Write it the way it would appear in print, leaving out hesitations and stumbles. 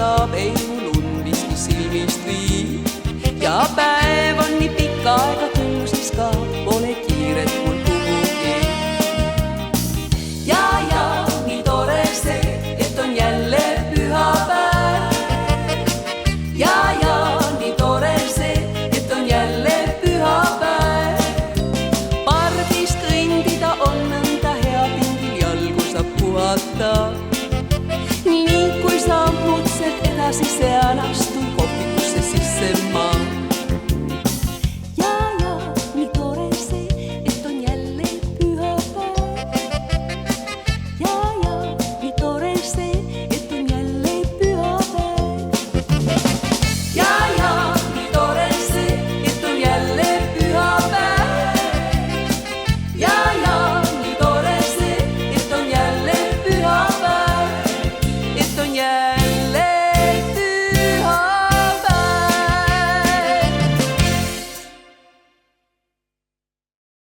saab, ei mul und miski silmist viib. Ja päev on nii pikka aega küll, siis ka pole kiiret mul kuhugi. Ja nii tore see, et on jälle pühapäev. Ja nii tore see, et on jälle pühapäev. Pargis kõndida on nõnda hea, pingil jalgu saab puhata. Nii kui sammud edasi seal.